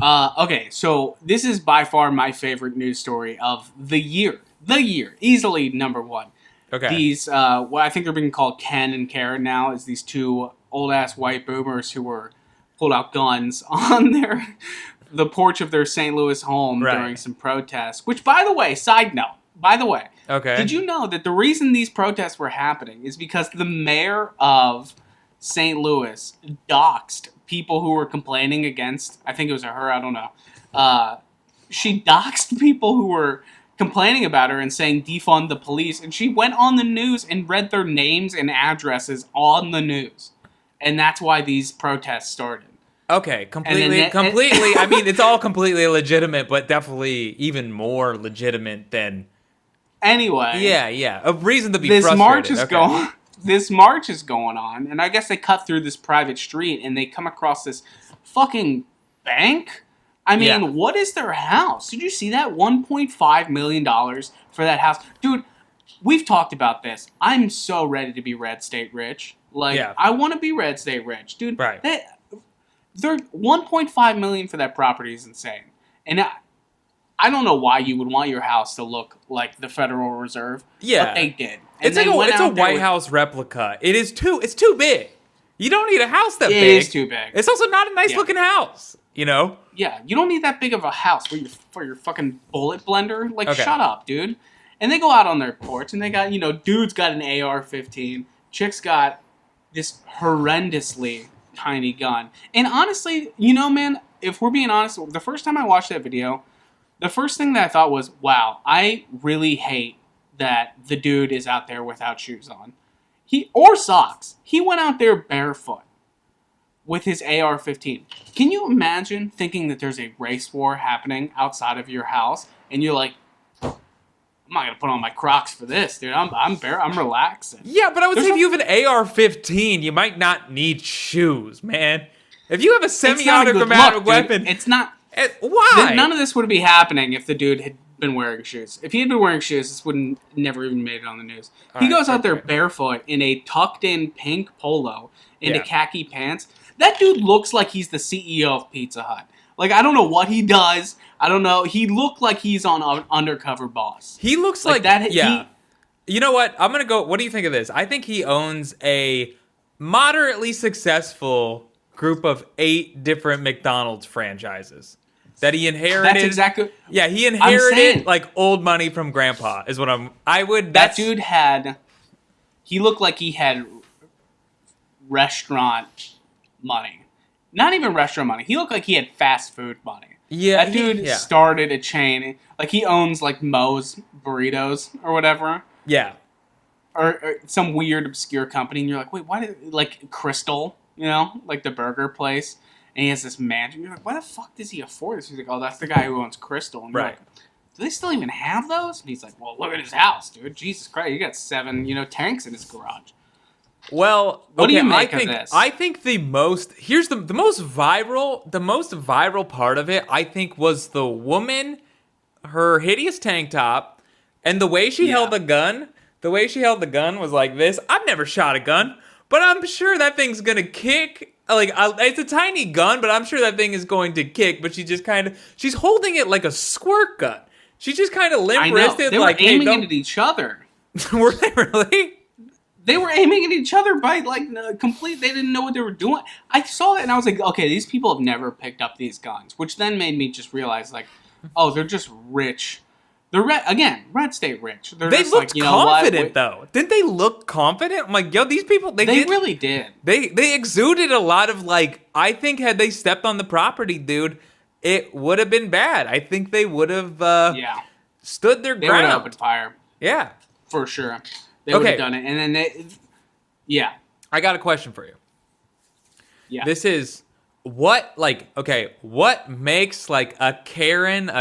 Okay, so this is by far my favorite news story of the year. The year. Easily number one. Okay. These, what I think they're being called Ken and Karen now, is these two old-ass white boomers who were pulled out guns on the porch of their St. Louis home during Right. some protests. Which, by the way, side note, by the way, did Okay. you know that the reason these protests were happening is because the mayor of St. Louis doxed people who were complaining against, I think it was a her, I don't know. She doxed people who were complaining about her and saying defund the police, and she went on the news and read their names and addresses on the news. And that's why these protests started. Okay, And then completely. I mean, it's all completely legitimate, but definitely even more legitimate than. Anyway, Yeah. A reason to be this frustrated. march is Okay. going. This march is going on, and I guess they cut through this private street and they come across this fucking bank. I mean, Yeah. what is their house? Did you see that? $1.5 million for that house. Dude, we've talked about this. I'm so ready to be red state rich. Like, Yeah. I want to be red state rich. Dude, Right. they're $1.5 million for that property is insane. And I don't know why you would want your house to look like the Federal Reserve. Yeah. But they did. And It's like they went it's a out there White with- House replica. It's too big. You don't need a house that It big. is too big. It's also not a nice Yeah. looking house. You know. Yeah, you don't need that big of a house for your fucking bullet blender. Like, Okay. shut up, dude. And they go out on their porch, and they got, dude's got an AR-15. Chick's got this horrendously tiny gun. And honestly, man, if we're being honest, the first time I watched that video, the first thing that I thought was, wow, I really hate that the dude is out there without shoes on. Or socks. He went out there barefoot with his AR-15. Can you imagine thinking that there's a race war happening outside of your house, and you're like, I'm not gonna put on my Crocs for this, dude. I'm relaxing. Yeah, but I would There's say if you have an AR-15, you might not need shoes, man. If you have a It's not a good semi-automatic look, dude. weapon, It's not. why? None of this would be happening if the dude had been wearing shoes. If he had been wearing shoes, this wouldn't never even made it on the news. He Alright, goes out there okay. barefoot in a tucked-in pink polo into Yeah. khaki pants. That dude looks like he's the CEO of Pizza Hut. Like, I don't know what he does. I don't know. He looked like he's on Undercover Boss. He looks like that. Yeah. You know what? I'm gonna go. What do you think of this? I think he owns a moderately successful group of 8 different McDonald's franchises that he inherited. That's exactly. Yeah, he saying. inherited like old money from grandpa. Is what I would. That dude had. He looked like he had restaurant money. Not even restaurant money. He looked like he had fast food money. Yeah, That dude started a chain. Like, he owns, like, Moe's Burritos or whatever. Yeah. Or some weird, obscure company. And you're like, wait, why did... Like, Crystal, like the burger place. And he has this mansion. You're like, why the fuck does he afford this? He's like, oh, that's the guy who owns Crystal. And you're Right. like, do they still even have those? And he's like, well, look at his house, dude. Jesus Christ, he got 7, tanks in his garage. Well, What do okay, you make of this? I think the most the most viral part of it, I think, was the woman, her hideous tank top, and the way she held the gun. The way she held the gun was like this. I've never shot a gun, but I'm sure that thing's gonna kick. Like, it's a tiny gun, but I'm sure that thing is going to kick. But she's holding it like a squirt gun. She just kind of limp wristed, They like, were aiming hey, it at each other. were they really? They were aiming at each other by, like, complete... They didn't know what they were doing. I saw that and I was like, okay, these people have never picked up these guns. Which then made me just realize, like, oh, they're just rich. They're, red state rich. They're They just looked like, you know confident, though. Didn't they look confident? I'm like, yo, these people... They really did. They exuded a lot of, like... I think had they stepped on the property, dude, it would have been bad. I think they would have stood their They would ground. have opened fire. Yeah. For sure. They would Okay. have done it. And then they... Yeah. I got a question for you. Yeah. This is... What makes, like, a Karen,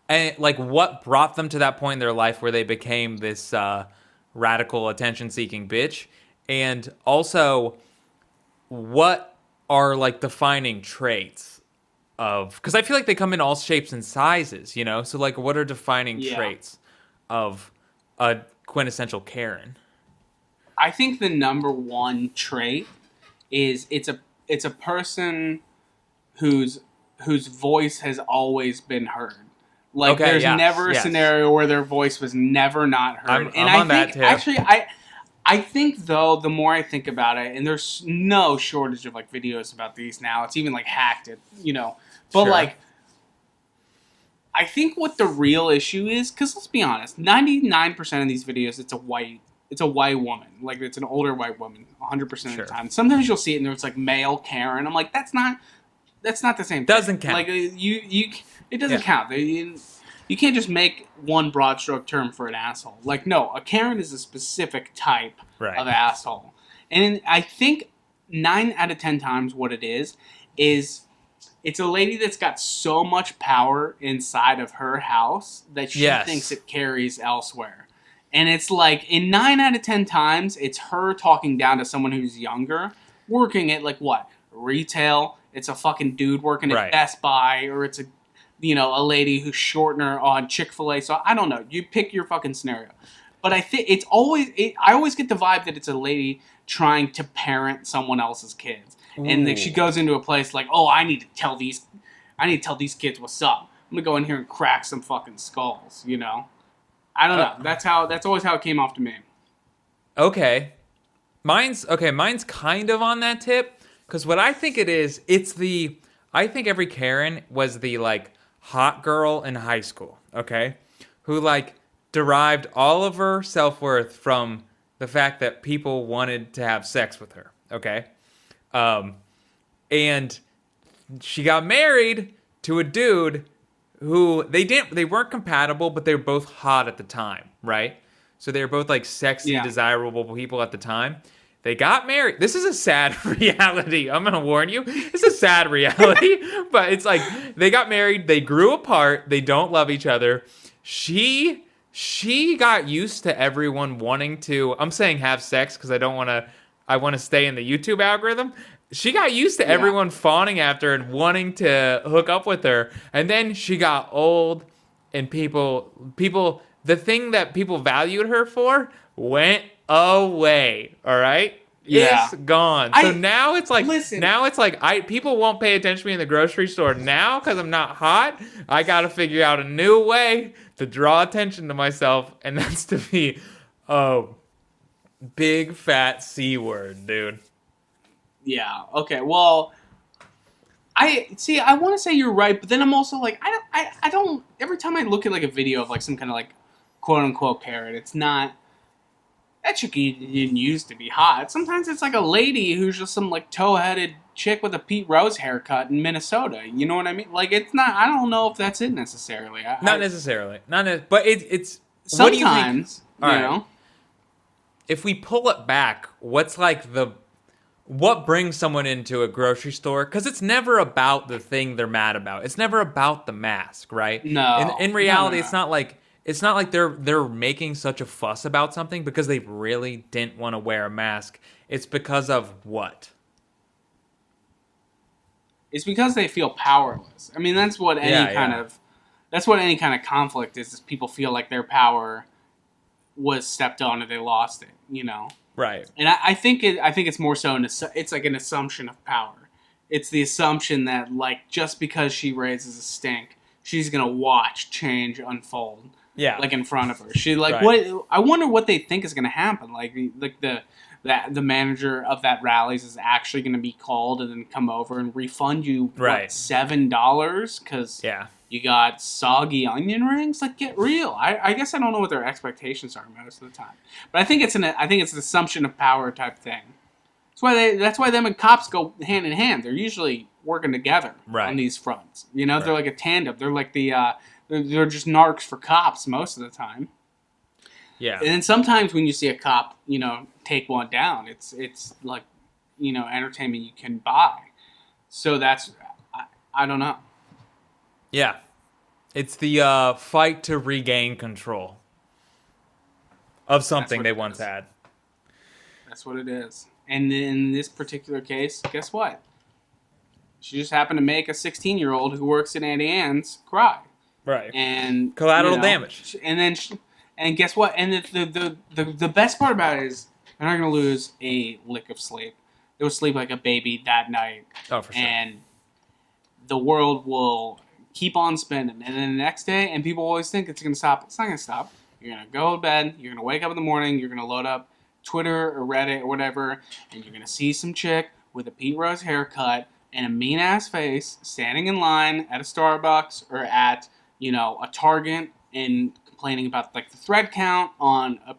and, like, what brought them to that point in their life where they became this radical attention-seeking bitch? And also, what are, like, defining traits of... Because I feel like they come in all shapes and sizes, So, like, what are defining traits of a quintessential Karen? I think the number one trait is it's a person who's whose voice has always been heard. Like, Okay, there's yes, never a yes. scenario where their voice was never not heard. I'm on that too. Actually, I think, though, the more I think about it, and there's no shortage of, like, videos about these now. It's even, like, hacked it, you know. But, Sure. like, I think what the real issue is, because let's be honest, 99% of these videos, it's a white woman. Like, it's an older white woman, 100% of Sure. the time. Sometimes you'll see it, and there's, like, male Karen. I'm like, that's not the same thing. Doesn't count. Like, it doesn't count. You can't just make one broad stroke term for an asshole. Like, no, a Karen is a specific type Right. of asshole. And I think 9 out of 10 times what it is it's a lady that's got so much power inside of her house that she Yes. thinks it carries elsewhere. And it's like, in 9 out of 10 times, it's her talking down to someone who's younger, working at, like, what? Retail. It's a fucking dude working at Right. Best Buy, or it's a lady who's shorting her on Chick-fil-A. So I don't know. You pick your fucking scenario. But I think it's I always get the vibe that it's a lady trying to parent someone else's kids. And like, she goes into a place like, oh, I need to tell these kids what's up. I'm gonna go in here and crack some fucking skulls, you know? I don't know. That's always how it came off to me. Okay. Mine's kind of on that tip, because what I think it is, I think every Karen was the, like, hot girl in high school, okay? Who, like, derived all of her self-worth from the fact that people wanted to have sex with her, okay? And she got married to a dude who they weren't compatible, but they were both hot at the time, right? So they were both, like, sexy, desirable people at the time. They got married. This is a sad reality. I'm going to warn you. It's a sad reality. But it's like, they got married. They grew apart. They don't love each other. She got used to everyone wanting to, I'm saying have sex because I want to stay in the YouTube algorithm. She got used to everyone fawning after her and wanting to hook up with her. And then she got old, and people, the thing that people valued her for went away. All right? Yeah. It's gone. So now it's like, people won't pay attention to me in the grocery store now because I'm not hot. I got to figure out a new way to draw attention to myself, and that's to be, big fat C word, dude. Yeah. Okay. Well, I want to say you're right, but then I'm also like, I don't. Every time I look at, like, a video of, like, some kind of, like, quote unquote Karen, it's not. That chick didn't used to be hot. Sometimes it's like a lady who's just some, like, toe-headed chick with a Pete Rose haircut in Minnesota. You know what I mean? Like, it's not. I don't know if that's it necessarily. Not necessarily. But it's. Sometimes, what do you think? You know. If we pull it back, what's like what brings someone into a grocery store? Because it's never about the thing they're mad about. It's never about the mask, right? No. In reality, No. it's not like they're making such a fuss about something because they really didn't want to wear a mask. It's because of what? It's because they feel powerless. I mean, that's what any kind of conflict is people feel like their power was stepped on and they lost it, you know? Right. And I think it's more so it's like an assumption of power. It's the assumption that, like, just because she raises a stink, she's gonna watch change unfold. Yeah. Like, in front of her. She, like, right. what? I wonder what they think is gonna happen. Like the manager of that Rallies is actually gonna be called and then come over and refund you $7 because you got soggy onion rings. Like, get real. I guess I don't know what their expectations are most of the time, but I think it's an assumption of power type thing. That's why them and cops go hand in hand. They're usually working together on these fronts. You know, they're like a tandem. They're like they're just narcs for cops most of the time. Yeah. And then sometimes when you see a cop, you know, take one down, it's like, you know, entertainment you can buy. So that's, I don't know. Yeah. It's the fight to regain control of something they once had. That's what it is. And in this particular case, guess what? She just happened to make a 16-year-old who works at Auntie Anne's cry. Right. And collateral damage. And then and guess what? And the best part about it is they're not going to lose a lick of sleep. They'll sleep like a baby that night. Oh, for sure. And the world will keep on spinning. And then the next day, and people always think it's going to stop. It's not going to stop. You're going to go to bed. You're going to wake up in the morning. You're going to load up Twitter or Reddit or whatever, and you're going to see some chick with a Pete Rose haircut and a mean-ass face standing in line at a Starbucks or at, a Target and complaining about, like, the thread count on a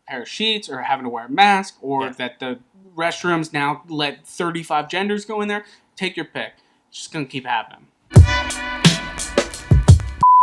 pair of sheets or having to wear a mask or that the restrooms now let 35 genders go in there. Take your pick. It's just going to keep happening.